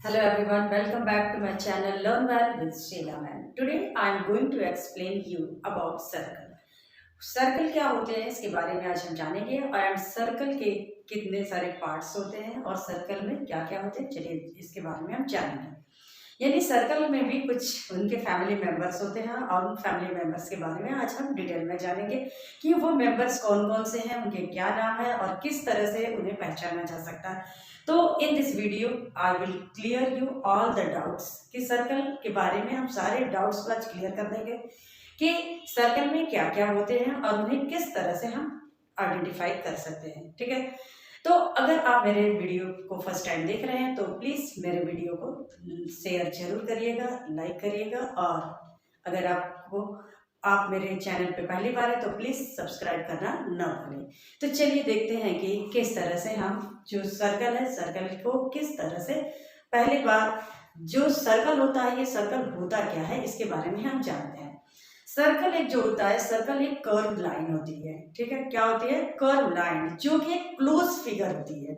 Hello everyone, welcome back to my channel Learn Well with Sheila Man. Today I am going to explain you about circle. Circle क्या होते हैं इसके बारे में आज हम जानेंगे और सर्कल के कितने सारे पार्ट्स होते हैं और सर्कल में क्या क्या होते हैं, चलिए इसके बारे में हम जानेंगे। यानी सर्कल में भी कुछ उनके फैमिली मेंबर्स होते हैं और उन फैमिली मेंबर्स के बारे में आज हम डिटेल में जानेंगे कि वो मेंबर्स कौन कौन से हैं, उनके क्या नाम है और किस तरह से उन्हें पहचाना जा सकता है। तो in this video I will clear you all the doubts कि सर्कल के बारे में हम सारे डाउट्स आज क्लियर कर देंगे कि सर्कल में क्या क्या होते हैं और उन्हें किस तरह से हम आइडेंटिफाई कर सकते हैं। ठीक है, तो अगर आप मेरे वीडियो को फर्स्ट टाइम देख रहे हैं तो प्लीज़ मेरे वीडियो को शेयर जरूर करिएगा, लाइक करिएगा और अगर आप मेरे चैनल पे पहली बार है तो प्लीज़ सब्सक्राइब करना न भूलें। तो चलिए देखते हैं कि किस तरह से हम जो सर्कल है, सर्कल को किस तरह से पहली बार जो सर्कल होता है, ये सर्कल होता क्या है इसके बारे में हम जानते हैं। सर्कल एक जो होता है, सर्कल एक कर्व लाइन होती है। ठीक है, क्या होती है? कर्व लाइन, जो कि एक क्लोज फिगर होती है।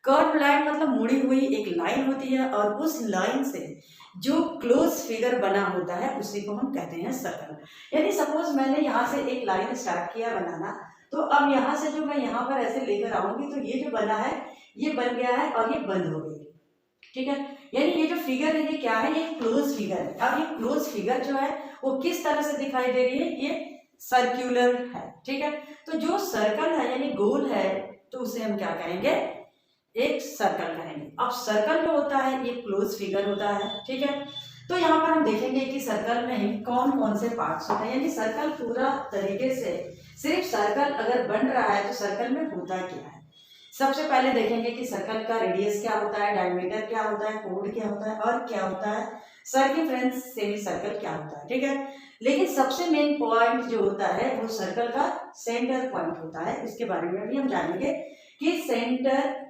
कर्व लाइन मतलब मुड़ी हुई एक लाइन होती है और उस लाइन से जो क्लोज फिगर बना होता है उसी को हम कहते हैं सर्कल। यानी सपोज मैंने यहाँ से एक लाइन स्टार्ट किया बनाना, तो अब यहाँ से जो मैं यहाँ पर ऐसे लेकर आऊंगी तो ये जो बना है ये बन गया है और ये बंद हो गई। ठीक है, यानी ये जो फिगर है ये क्या है? ये क्लोज फिगर है। अब ये क्लोज फिगर जो है वो किस तरह से दिखाई दे रही है? ये सर्क्यूलर है। ठीक है, तो जो सर्कल है यानी गोल है तो उसे हम क्या कहेंगे? एक सर्कल कहेंगे। अब सर्कल जो होता है ये क्लोज फिगर होता है। ठीक है, तो यहाँ पर हम देखेंगे कि सर्कल में कौन कौन से पार्ट्स होते हैं। यानी सर्कल पूरा तरीके से सिर्फ सर्कल अगर बन रहा है तो सर्कल में होता क्या है। सबसे पहले देखेंगे कि सर्कल का रेडियस क्या होता है, डायमीटर क्या होता है, कोड क्या होता है और क्या होता है सर्कमफ्रेंस सेमी सर्कल क्या होता है। ठीक है, लेकिन सबसे मेन पॉइंट जो होता है वो सर्कल का सेंटर पॉइंट होता है। इसके बारे में भी हम जानेंगे कि सेंटर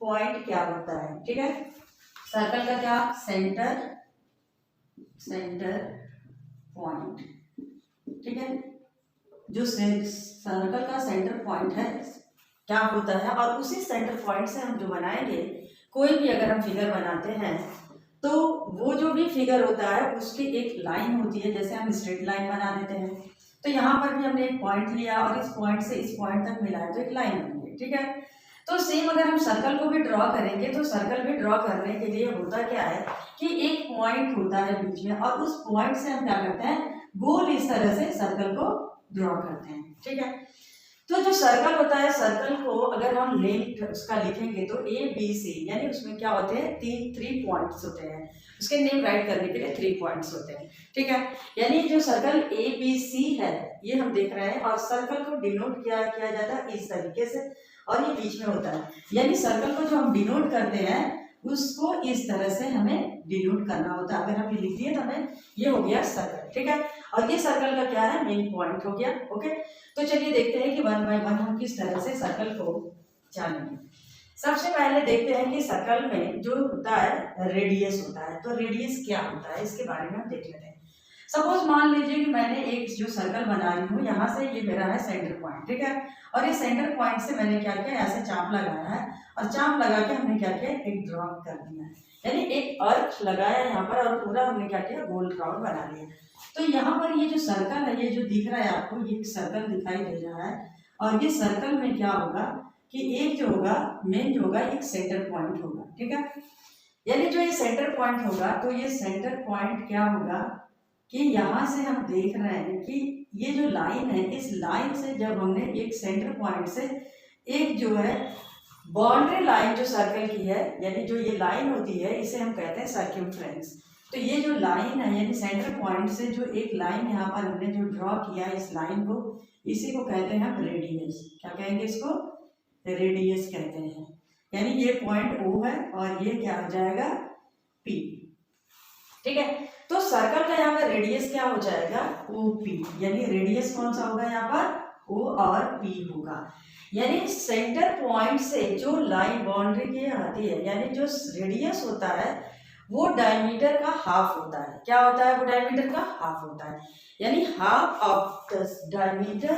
पॉइंट क्या होता है। ठीक है, सर्कल का क्या सेंटर पॉइंट। ठीक है, जो सर्कल का सेंटर पॉइंट है क्या होता है और उसी सेंटर पॉइंट से हम जो बनाएंगे, कोई भी अगर हम फिगर बनाते हैं तो वो जो भी फिगर होता है उसकी एक लाइन होती है। जैसे हम स्ट्रेट लाइन बना देते हैं तो यहाँ पर भी हमने एक पॉइंट लिया और इस पॉइंट से इस पॉइंट तक मिलाया तो एक लाइन बन गई। ठीक है, तो सेम अगर हम सर्कल को भी ड्रॉ करेंगे तो सर्कल भी ड्रॉ करने के लिए होता क्या है कि एक पॉइंट होता है बीच में और उस पॉइंट से हम क्या करते हैं, गोल इस तरह से सर्कल को ड्रॉ करते हैं। ठीक है, तो जो सर्कल होता है, सर्कल को अगर हम लेंथ उसका लिखेंगे तो ए बी सी, यानी उसमें क्या होते हैं थ्री पॉइंट्स होते हैं। उसके नेम राइट करने के लिए 3 पॉइंट्स होते हैं। ठीक है, यानी जो सर्कल ए बी सी है ये हम देख रहे हैं और सर्कल को डिनोट किया जाता है इस तरीके से और ये बीच में होता है। यानी सर्कल को जो हम डिनोट करते हैं उसको इस तरह से हमें डिनोट करना होता है। अगर हम ये लिख दिए तो हमें ये हो गया सर्कल। ठीक है, और ये सर्कल का क्या है, मेन पॉइंट हो गया। ओके, तो चलिए देखते हैं कि 1 बाय 1 हम किस तरह से सर्कल को जानेंगे। सबसे पहले देखते हैं कि सर्कल में जो होता है रेडियस होता है। तो रेडियस क्या होता है इसके बारे में हम देख लेते हैं। सपोज मान लीजिए कि मैंने एक जो सर्कल बना रही हूँ, यहाँ से ये मेरा है सेंटर पॉइंट। ठीक है, और ये सेंटर पॉइंट से मैंने क्या किया, ऐसे चाप लगाया है और चाप लगा के हमने क्या किया, एक ड्रॉप कर दिया है। यानी एक अर्थ लगाया यहाँ पर और पूरा हमने क्या किया, गोल राउंड बना लिया। तो यहाँ पर ये जो सर्कल है, ये जो दिख रहा है आपको, ये सर्कल दिखाई दे रहा है और ये सर्कल में क्या होगा कि एक जो होगा मेन जो होगा एक सेंटर पॉइंट होगा। ठीक है, यानी जो ये सेंटर पॉइंट होगा तो ये सेंटर पॉइंट क्या होगा कि यहाँ से हम देख रहे हैं कि ये जो लाइन है, इस लाइन से जब हमने एक सेंटर पॉइंट से एक जो है बाउंड्री लाइन जो सर्कल की है, यानी जो ये लाइन होती है इसे हम कहते हैं सर्कमफ्रेंस। तो ये जो लाइन है यानी सेंटर पॉइंट से जो एक लाइन यहाँ पर हमने जो ड्रॉ किया इस लाइन को, इसी को कहते हैं हम रेडियस। क्या कहेंगे इसको? रेडियस कहते हैं। यानी ये पॉइंट O है और ये क्या हो जाएगा, P। ठीक है, तो सर्कल का यहाँ पर रेडियस क्या हो जाएगा, OP। यानी रेडियस कौन सा होगा यहाँ पर, O और P होगा। यानी सेंटर पॉइंट से जो लाइन बाउंड्री की आती है, यानी जो रेडियस होता है वो डायमीटर का हाफ होता है। क्या होता है? वो डायमीटर का हाफ होता है। यानी half of the diameter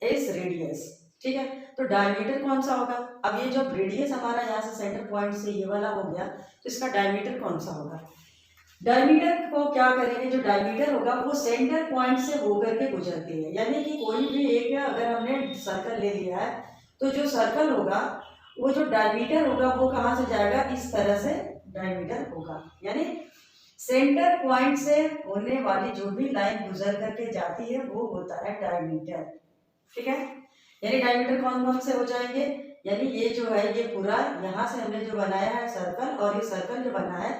is radius. ठीक है, तो डायमीटर कौन सा होगा? अब ये जो रेडियस हमारा यहाँ से सेंटर पॉइंट से ये वाला हो गया, तो इसका डायमीटर कौन सा होगा? डायमीटर को क्या करेंगे, जो डायमीटर होगा वो सेंटर पॉइंट से होकर के गुजरती है। यानी कि कोई भी एक, अगर हमने सर्कल ले लिया है तो जो सर्कल होगा वो जो डायमीटर होगा वो कहाँ से जाएगा, इस तरह से डायमीटर होगा। यानी सेंटर पॉइंट से होने वाली जो भी लाइन गुजर करके जाती है वो होता है डायमीटर। ठीक है, यानी डायमीटर कौन कौन से हो जाएंगे, यानी ये जो है ये पूरा यहाँ से हमने जो बनाया है सर्कल, और ये सर्कल जो बना है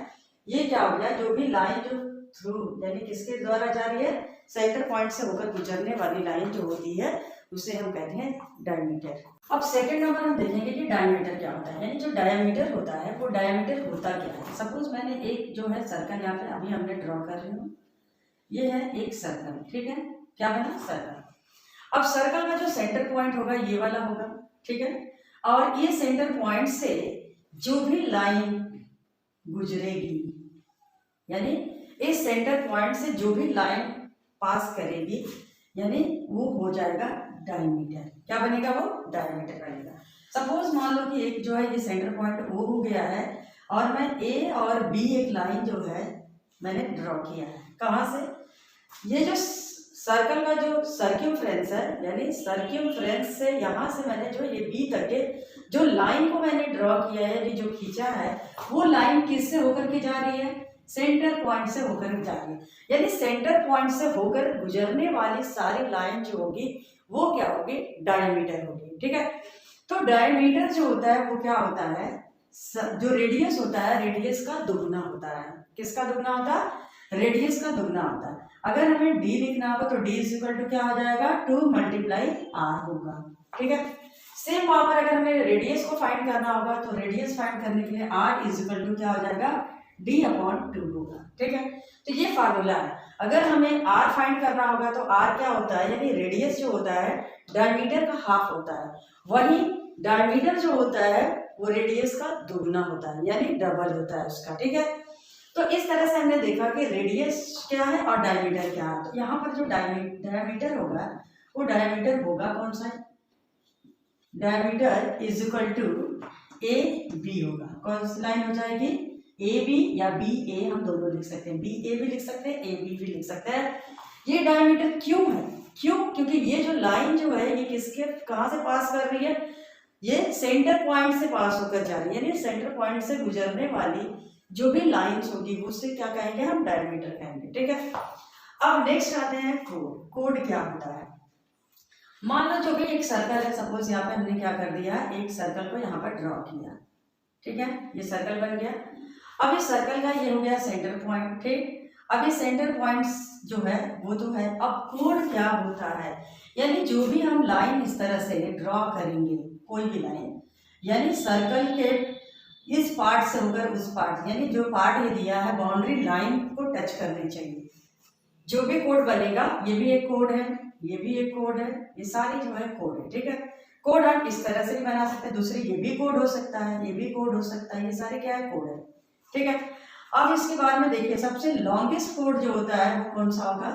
ये क्या हो गया, जो भी लाइन जो थ्रू यानी किसके द्वारा जा रही है, सेंटर पॉइंट से होकर गुजरने वाली लाइन जो होती है उसे हम कहते हैं डायमीटर। अब सेकंड नंबर हम देखेंगे कि डायमीटर क्या होता है, यानी जो डायमीटर होता है वो डायमीटर होता क्या है। सपोज मैंने एक जो है सर्कल यहाँ पे अभी हमने ड्रॉ कर रही हूँ, ये है एक सर्कल, ठीक है, क्या बना, सर्कल। अब सर्कल का जो सेंटर पॉइंट होगा ये वाला होगा, ठीक है, और ये सेंटर पॉइंट से जो भी लाइन गुजरेगी, यानी इस सेंटर पॉइंट से जो भी लाइन पास करेगी, यानी वो हो जाएगा डायमीटर। क्या बनेगा, वो डायमीटर बनेगा। सपोज मान लो कि एक जो है ये सेंटर पॉइंट वो हो गया है, और मैं ए और बी एक लाइन जो है मैंने ड्रॉ किया है, कहाँ से, ये जो सर्कल का जो सर्क्यूमफ्रेंस है, यानी सर्क्यूमफ्रेंस से यहाँ से मैंने जो ये बी तक के जो लाइन को मैंने ड्रॉ किया है, यानी जो खींचा है, वो लाइन किससे होकर के जा रही है, सेंटर पॉइंट से होकर जा रही है। यानी सेंटर पॉइंट से होकर गुजरने वाली सारी लाइन जो होगी वो क्या होगी, डायमीटर होगी। ठीक है, तो डायमीटर जो होता है वो क्या होता है, जो रेडियस होता है रेडियस का दुगना होता है। किसका दुगना होता है, रेडियस का दुगना होता है। अगर हमें डी लिखना होगा तो डी इज इक्वल टू क्या हो जाएगा, 2 मल्टीप्लाई आर होगा। ठीक है, सेम वहां पर अगर हमें रेडियस को फाइंड करना होगा तो रेडियस फाइंड करने के लिए आर इज इक्वल टू क्या हो जाएगा, d अपॉन 2 होगा। ठीक है, तो ये फार्मूला है। अगर हमें r फाइंड करना होगा तो r क्या होता है, यानी रेडियस जो होता है डायमीटर का हाफ होता है, वही डायमीटर जो होता है वो रेडियस का दुगना होता है, यानी डबल होता है उसका। ठीक है, तो इस तरह से हमने देखा कि रेडियस क्या है और डायमीटर क्या है। तो यहाँ पर जो डायमीटर होगा वो डायमीटर होगा कौन सा, diameter is equal to A B होगा। कौन सी लाइन हो जाएगी, ए बी या बी ए, हम दोनों लिख सकते हैं, बी ए भी लिख सकते हैं, ए बी भी लिख सकते हैं। ये डायमीटर क्यों है, क्यों, क्योंकि ये जो लाइन जो है ये किसके कहाँ से पास कर रही है, ये सेंटर पॉइंट से पास होकर जा रही है, यानी सेंटर पॉइंट से गुजरने वाली जो भी लाइंस होगी उससे क्या कहेंगे, हम डायमीटर कहेंगे। ठीक है, अब नेक्स्ट आते हैं कोड। कोड क्या होता है, मान लो जो भी एक सर्कल है, सपोज यहाँ पे हमने क्या कर दिया, एक सर्कल को यहाँ पर ड्रॉ किया। ठीक है, ये सर्कल बन गया। अब इस सर्कल का ये हो गया सेंटर पॉइंट। ठीक, अब ये सेंटर पॉइंट्स जो है वो तो है। अब कोड क्या होता है, यानी जो भी हम लाइन इस तरह से ड्रॉ करेंगे, कोई भी लाइन, यानी सर्कल के इस पार्ट से होकर उस पार्ट, यानी जो पार्ट ये दिया है बाउंड्री लाइन को टच करनी चाहिए। जो भी कोड बनेगा, ये भी एक कोड है, ये भी एक कोड है, ये सारी जो है कोड है। ठीक है, कोड हम इस तरह से भी बना सकते हैं, दूसरे ये भी कोड हो सकता है, ये भी कोड हो सकता है, ये सारे क्या है, कोड है। ठीक है, अब इसके बाद में देखिए सबसे लॉन्गेस्ट कोड जो होता है वो कौन सा होगा,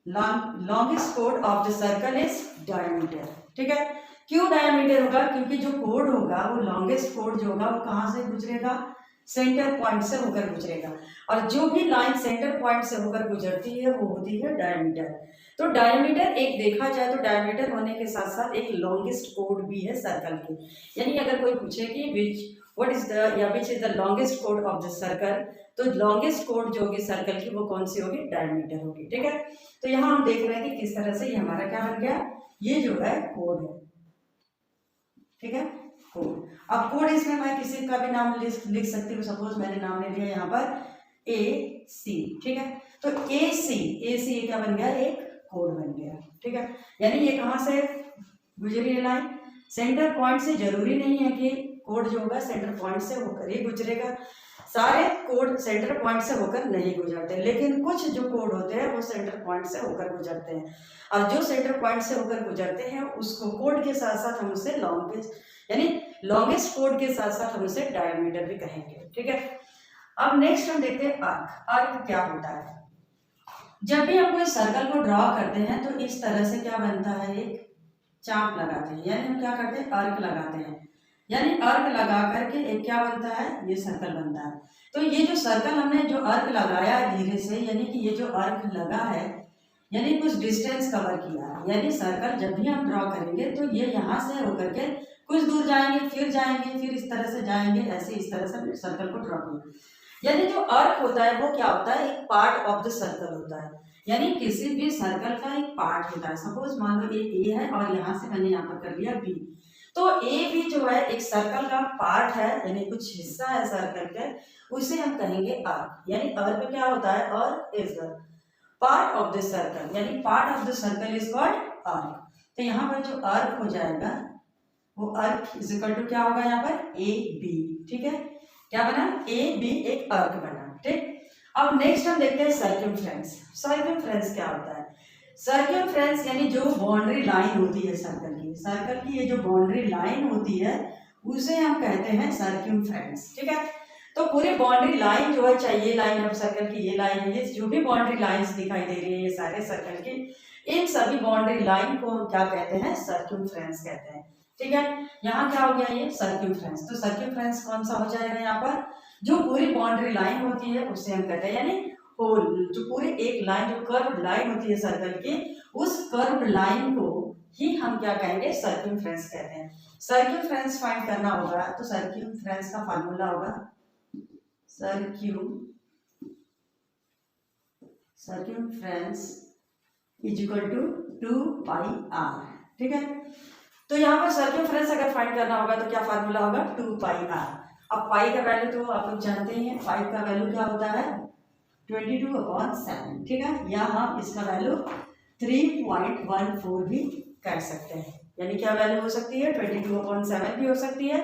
longest code of the circle is diameter. ठीक है, क्यों डायमीटर होगा, क्योंकि जो कोड होगा वो लॉन्गेस्ट कोड जो होगा वो कहाँ से गुजरेगा, सेंटर पॉइंट से होकर गुजरेगा, और जो भी लाइन सेंटर पॉइंट से होकर गुजरती है वो होती है डायमीटर। तो डायमीटर एक देखा जाए तो डायमीटर होने के साथ साथ एक लॉन्गेस्ट कोड भी है सर्कल की। यानी अगर कोई पूछे कि व्हाट इज द या which is the longest code of the circle, तो लॉन्गेस्ट कोड जो होगी सर्कल की वो कौन सी होगी, डायमीटर होगी। ठीक है, तो यहाँ हम देख रहे हैं कि किस तरह से ये हमारा क्या बन गया, ये जो है कोड है। ठीक है, कोड। अब कोड इसमें मैं किसी का भी नाम लिख सकती हूँ, सपोज मैंने नाम ले लिया यहाँ पर ए सी। ठीक है, तो ए सी क्या बन गया, एक कोड बन गया। ठीक है, यानी ये कहाँ से गुजरी है लाइन, सेंटर पॉइंट से। जरूरी नहीं है कि कोड जो होगा सेंटर पॉइंट से होकर ही गुजरेगा, सारे कोड सेंटर पॉइंट से होकर नहीं गुजरते, लेकिन कुछ जो कोड होते हैं वो सेंटर पॉइंट से होकर गुजरते हैं, और जो सेंटर पॉइंट से होकर गुजरते हैं उसको कोड के साथ साथ हम उसे लॉन्गेस्ट, यानी लॉन्गेस्ट कोड के साथ साथ हम उसे डायमीटर भी कहेंगे। ठीक है, अब नेक्स्ट हम देखते हैं आर्क। आर्क क्या होता है, जब भी हम कोई सर्कल को ड्रॉ करते हैं तो इस तरह से क्या बनता है, एक चाप लगाते हैं, यानी हम क्या करते हैं, अर्क लगाते हैं। यानी अर्क लगा करके एक क्या बनता है, ये सर्कल बनता है। तो ये जो सर्कल हमने जो अर्क लगाया है धीरे से, यानी कि ये जो अर्क लगा है यानी कुछ डिस्टेंस कवर किया है। यानी सर्कल जब भी हम ड्रॉ करेंगे तो ये यहाँ से होकर के कुछ दूर जाएंगे, फिर इस तरह से जाएंगे, ऐसे इस तरह से सर्कल को ड्रॉ किया। यानी जो अर्क होता है वो क्या होता है, एक पार्ट ऑफ द सर्कल होता है। यानी किसी भी सर्कल का एक पार्ट होता है। सपोज मान लो ये ए है और यहाँ से मैंने यहाँ पर कर लिया बी, तो ए भी जो है एक सर्कल का पार्ट है, यानी कुछ हिस्सा है सर्कल के, उसे हम कहेंगे अर्क। यानी अर्क क्या होता है, arc is the part of the circle, यानी part of the circle is called arc. तो यहाँ पर जो अर्क हो जाएगा वो अर्क इज इक्वल टू क्या होगा, यहाँ पर ए बी। ठीक है, क्या बना, ए बी एक अर्क बना। ठीक, अब नेक्स्ट हम देखते हैं सर्कमफ्रेंस। सर्कमफ्रेंस क्या होता है, सर्कमफ्रेंस यानी जो बाउंड्री लाइन होती है सर्कल की ये जो बाउंड्री लाइन होती है उसे हम कहते हैं सर्कमफ्रेंस। ठीक है, तो पूरी बाउंड्री लाइन जो है, चाहे ये लाइन है सर्कल की, ये लाइन है, ये जो भी बाउंड्री लाइंस दिखाई दे रही है ये सारे सर्कल की, इन सभी बाउंड्री लाइन को हम क्या कहते हैं, सर्कमफ्रेंस कहते हैं। ठीक है, यहाँ क्या हो गया, ये सर्कमफ्रेंस। तो सर्कमफ्रेंस कौन सा हो जाएगा, यहाँ पर जो पूरी बाउंड्री लाइन होती है उसे हम कहते हैं, यानी होल जो पूरी एक लाइन जो कर्व लाइन होती है सर्कल की, उस कर्व लाइन को ही हम क्या कहेंगे, सर्कमफ्रेंस कहते हैं। सर्कमफ्रेंस फाइंड करना होगा तो सर्कमफ्रेंस का फार्मूला होगा circumference is equal to 2 pi R. ठीक है, तो यहाँ पर सर्कमफ्रेंस अगर फाइंड करना होगा तो क्या फार्मूला होगा, 2 पाई आर। अब पाई का वैल्यू तो आप लोग जानते ही हैं, पाई का वैल्यू क्या होता है, 22/7। ठीक है, या हम इसका वैल्यू 3.14 भी कर सकते हैं। यानी क्या वैल्यू हो सकती है, 22/7 भी हो सकती है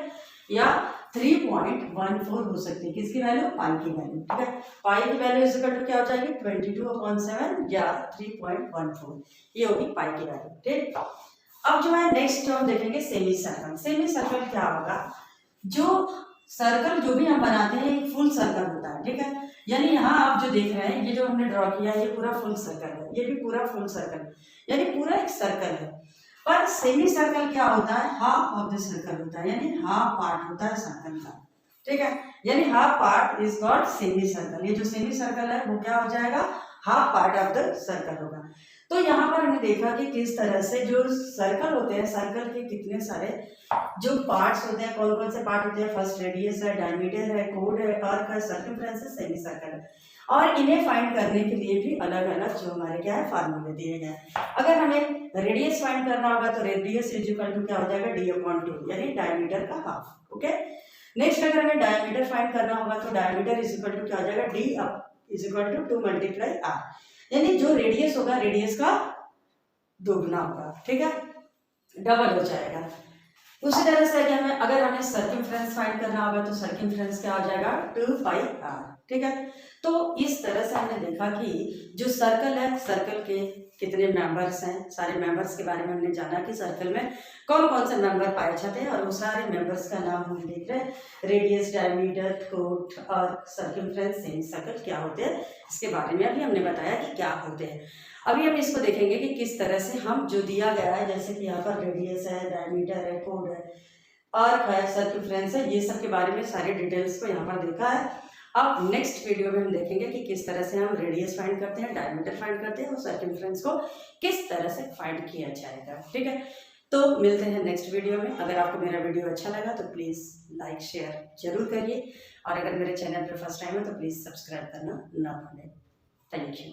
या 3.14 हो सकती है। किसकी वैल्यू, पाई की वैल्यू। ठीक है, पाई की वैल्यू इज इक्वल टू क्या हो जाएगी, 22/7 या 3.14, ये होगी पाई की वैल्यू। ठीक, अब जो है नेक्स्ट हम देखेंगे सेमी सर्कल। सेमी सर्कल क्या होगा, जो सर्कल जो भी हम बनाते हैं एक फुल सर्कल होता है। ठीक है, यानी यहाँ आप जो देख रहे हैं ये जो हमने ड्रॉ किया है ये पूरा फुल सर्कल है, ये भी पूरा फुल सर्कल, यानी पूरा एक सर्कल है। पर सेमी सर्कल क्या होता है, हाफ ऑफ द सर्कल होता है, यानी हाफ पार्ट होता है सर्कल का। ठीक है, यानी half part is called semi circle. ये जो सेमी सर्कल है वो क्या हो जाएगा, half part of the circle होगा। तो यहाँ पर हमने देखा कि किस तरह से जो सर्कल होते हैं, सर्कल के कितने सारे जो पार्ट्स होते हैं, कौन कौन से पार्ट होते हैं, फर्स्ट रेडियस है, डायमीटर है, कोड है, अर्क है, सर्कमफ्रेंस है, सेमी सर्कल है। और इन्हें फाइंड करने के लिए भी अलग अलग जो हमारे क्या है फार्मूले दिए गए हैं। अगर हमें रेडियस फाइंड करना होगा तो रेडियस इज इक्वल टू क्या हो जाएगा, d/2, यानी डायमीटर का हाफ। ओके, नेक्स्ट अगर हमें डायमीटर फाइंड करना होगा तो डायमीटर इज इक्वल टू क्या हो जाएगा, d is equal to 2 × r, यानी जो रेडियस होगा रेडियस का दोगुना होगा। ठीक है, डबल हो जाएगा। उसी तरह से अगर हमें सर्कमफ्रेंस फाइंड करना होगा तो सर्कमफ्रेंस क्या हो जाएगा, 2 पाई आर। ठीक है, तो इस तरह से हमने देखा कि जो सर्कल है, सर्कल के कितने मेंबर्स हैं, सारे मेंबर्स के बारे में हमने जाना कि सर्कल में कौन कौन से मेंबर पाए जाते हैं, और उस सारे मेंबर्स का नाम हम देख रहे हैं, रेडियस, डायमीटर, कोट और सर्कमफ्रेंस, सेमी सर्कल क्या होते हैं, इसके बारे में अभी हमने बताया कि क्या होते हैं। अभी हम इसको देखेंगे कि किस तरह से हम जो दिया गया है, जैसे कि यहाँ पर रेडियस है, डायमीटर है, कोड है, आर्क है, सर्कमफ्रेंस है, ये सब के बारे में सारी डिटेल्स को यहाँ पर देखा है। अब नेक्स्ट वीडियो में हम देखेंगे कि किस तरह से हम रेडियस फाइंड करते हैं, डायमीटर फाइंड करते हैं और सर्कमफ्रेंस को किस तरह से फाइंड किया जाएगा। ठीक है, तो मिलते हैं नेक्स्ट वीडियो में। अगर आपको मेरा वीडियो अच्छा लगा तो प्लीज़ लाइक शेयर जरूर करिए, और अगर मेरे चैनल पर फर्स्ट टाइम है तो प्लीज़ सब्सक्राइब करना ना भूलें। Thank you.